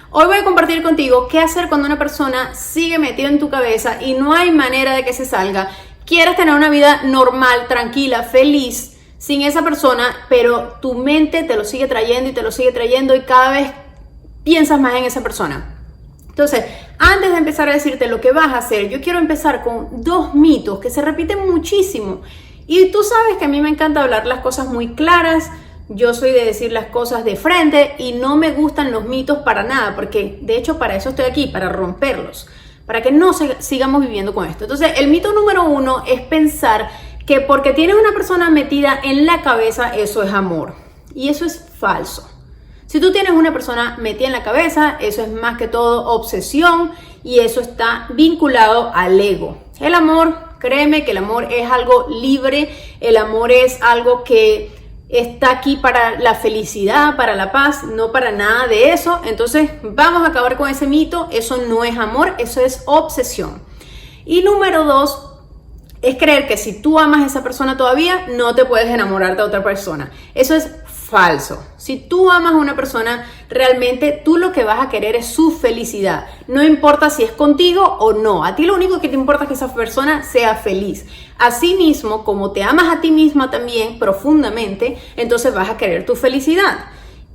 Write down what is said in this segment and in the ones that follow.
Hoy voy a compartir contigo qué hacer cuando una persona sigue metida en tu cabeza y no hay manera de que se salga. Quieres tener una vida normal, tranquila, feliz sin esa persona, pero tu mente te lo sigue trayendo y te lo sigue trayendo y cada vez piensas más en esa persona. Entonces, antes de empezar a decirte lo que vas a hacer, yo quiero empezar con dos mitos que se repiten muchísimo. Y tú sabes que a mí me encanta hablar las cosas muy claras. Yo soy de decir las cosas de frente y no me gustan los mitos para nada, porque de hecho para eso estoy aquí, para romperlos, para que no sigamos viviendo con esto. Entonces, el mito número 1 es pensar que porque tienes una persona metida en la cabeza, eso es amor. Y eso es falso. Si tú tienes una persona metida en la cabeza, eso es más que todo obsesión y eso está vinculado al ego. El amor, créeme que el amor es algo libre, el amor es algo que está aquí para la felicidad, para la paz, no para nada de eso. Entonces vamos a acabar con ese mito, eso no es amor, eso es obsesión. Y número 2 es creer que si tú amas a esa persona todavía, no te puedes enamorar de otra persona. Eso es falso. Si tú amas a una persona, realmente tú lo que vas a querer es su felicidad. No importa si es contigo o no. A ti lo único que te importa es que esa persona sea feliz. Asimismo, como te amas a ti misma también profundamente, entonces vas a querer tu felicidad.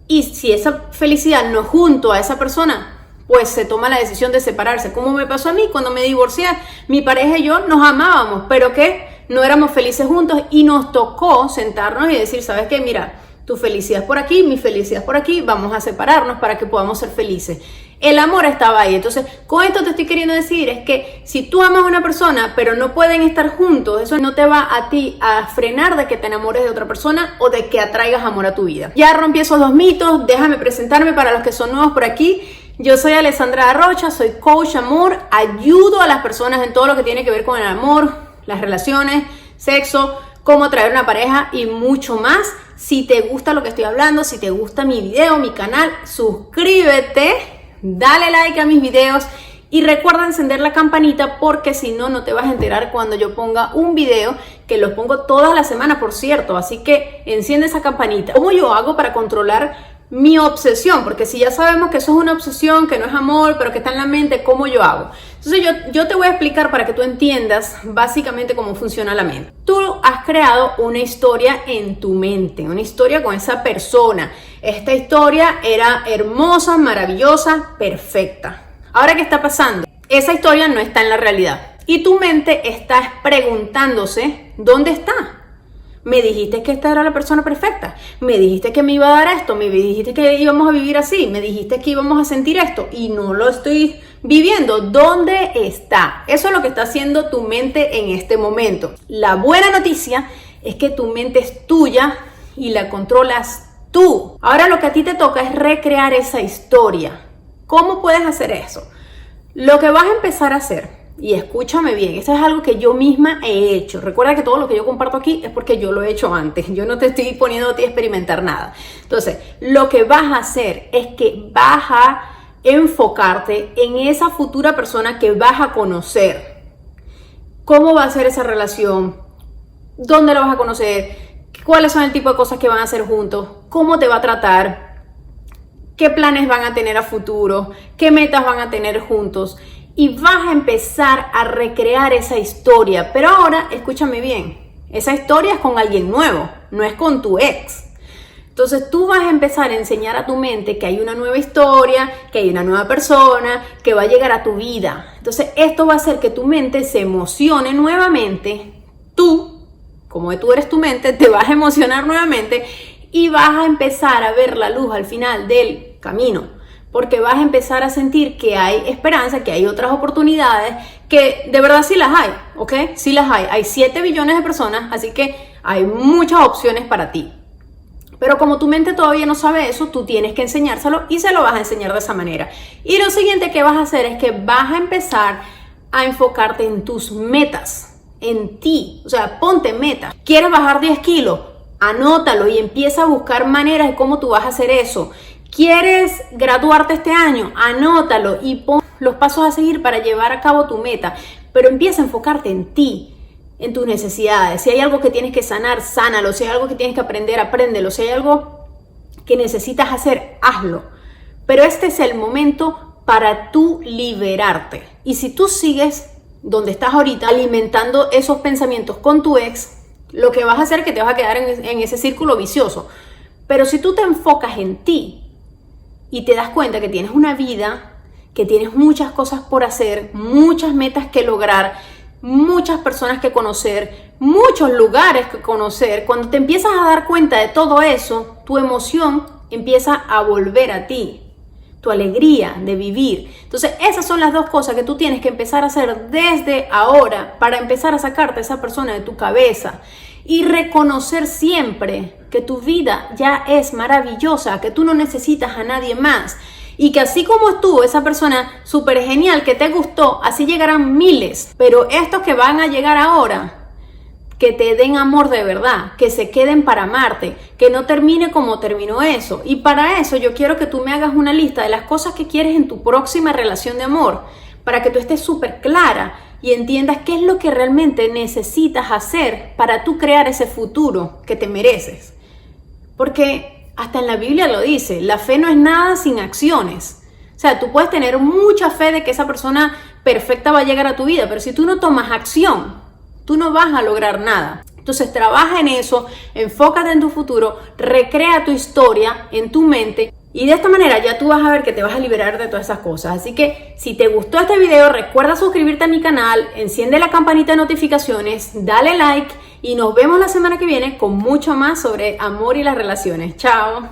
Y si esa felicidad no es junto a esa persona, pues se toma la decisión de separarse. Como me pasó a mí cuando me divorcié, mi pareja y yo nos amábamos, pero que no éramos felices juntos y nos tocó sentarnos y decir, ¿sabes qué? Mira, tu felicidad es por aquí, mi felicidad es por aquí, vamos a separarnos para que podamos ser felices. El amor estaba ahí. Entonces, con esto te estoy queriendo decir es que si tú amas a una persona, pero no pueden estar juntos, eso no te va a ti a frenar de que te enamores de otra persona o de que atraigas amor a tu vida. Ya rompí esos dos mitos, déjame presentarme para los que son nuevos por aquí. Yo soy Alessandra Arrocha, soy coach amor, ayudo a las personas en todo lo que tiene que ver con el amor, las relaciones, sexo, cómo atraer una pareja y mucho más. Si te gusta lo que estoy hablando, si te gusta mi video, mi canal, suscríbete, dale like a mis videos y recuerda encender la campanita porque si no, no te vas a enterar cuando yo ponga un video, que los pongo todas las semanas, por cierto. Así que enciende esa campanita. ¿Cómo yo hago para controlar mi obsesión? Porque si ya sabemos que eso es una obsesión, que no es amor, pero que está en la mente, ¿cómo yo hago? Entonces yo te voy a explicar para que tú entiendas básicamente cómo funciona la mente. Tú has creado una historia en tu mente, una historia con esa persona. Esta historia era hermosa, maravillosa, perfecta. Ahora, ¿qué está pasando? Esa historia no está en la realidad y tu mente está preguntándose, ¿dónde está? Me dijiste que esta era la persona perfecta, me dijiste que me iba a dar esto, me dijiste que íbamos a vivir así, me dijiste que íbamos a sentir esto y no lo estoy viviendo. ¿Dónde está? Eso es lo que está haciendo tu mente en este momento. La buena noticia es que tu mente es tuya y la controlas tú. Ahora lo que a ti te toca es recrear esa historia. ¿Cómo puedes hacer eso? Lo que vas a empezar a hacer, y escúchame bien, eso es algo que yo misma he hecho. Recuerda que todo lo que yo comparto aquí es porque yo lo he hecho antes. Yo no te estoy poniendo a ti a experimentar nada. Entonces, lo que vas a hacer es que vas a enfocarte en esa futura persona que vas a conocer. ¿Cómo va a ser esa relación? ¿Dónde la vas a conocer? ¿Cuáles son el tipo de cosas que van a hacer juntos? ¿Cómo te va a tratar? ¿Qué planes van a tener a futuro? ¿Qué metas van a tener juntos? Y vas a empezar a recrear esa historia. Pero ahora, escúchame bien, esa historia es con alguien nuevo, no es con tu ex. Entonces tú vas a empezar a enseñar a tu mente que hay una nueva historia, que hay una nueva persona, que va a llegar a tu vida. Entonces esto va a hacer que tu mente se emocione nuevamente. Tú, como tú eres tu mente, te vas a emocionar nuevamente y vas a empezar a ver la luz al final del camino. Porque vas a empezar a sentir que hay esperanza, que hay otras oportunidades, que de verdad sí las hay, ¿ok? Sí las hay. Hay 7 billones de personas, así que hay muchas opciones para ti. Pero como tu mente todavía no sabe eso, tú tienes que enseñárselo y se lo vas a enseñar de esa manera. Y lo siguiente que vas a hacer es que vas a empezar a enfocarte en tus metas, en ti. O sea, ponte metas. ¿Quieres bajar 10 kilos? Anótalo y empieza a buscar maneras de cómo tú vas a hacer eso. ¿Quieres graduarte este año? Anótalo y pon los pasos a seguir para llevar a cabo tu meta. Pero empieza a enfocarte en ti, en tus necesidades. Si hay algo que tienes que sanar, sánalo. Si hay algo que tienes que aprender, apréndelo. Si hay algo que necesitas hacer, hazlo. pero este es el momento para tú liberarte. Y si tú sigues donde estás ahorita alimentando esos pensamientos con tu ex, lo que vas a hacer es que te vas a quedar en ese círculo vicioso. Pero si tú te enfocas en ti y te das cuenta que tienes una vida, que tienes muchas cosas por hacer, muchas metas que lograr, muchas personas que conocer, muchos lugares que conocer, cuando te empiezas a dar cuenta de todo eso, tu emoción empieza a volver a ti. Tu alegría de vivir. Entonces, esas son las dos cosas que tú tienes que empezar a hacer desde ahora para empezar a sacarte a esa persona de tu cabeza y reconocer siempre que tu vida ya es maravillosa, que tú no necesitas a nadie más y que así como estuvo esa persona súper genial que te gustó, así llegarán miles, pero estos que van a llegar ahora, que te den amor de verdad, que se queden para amarte, que no termine como terminó eso. Y para eso yo quiero que tú me hagas una lista de las cosas que quieres en tu próxima relación de amor, para que tú estés súper clara y entiendas qué es lo que realmente necesitas hacer para tú crear ese futuro que te mereces. Porque hasta en la Biblia lo dice, la fe no es nada sin acciones. O sea, tú puedes tener mucha fe de que esa persona perfecta va a llegar a tu vida, pero si tú no tomas acción, tú no vas a lograr nada. Entonces trabaja en eso, enfócate en tu futuro, recrea tu historia en tu mente y de esta manera ya tú vas a ver que te vas a liberar de todas esas cosas. Así que si te gustó este video, recuerda suscribirte a mi canal, enciende la campanita de notificaciones, dale like y nos vemos la semana que viene con mucho más sobre amor y las relaciones. Chao.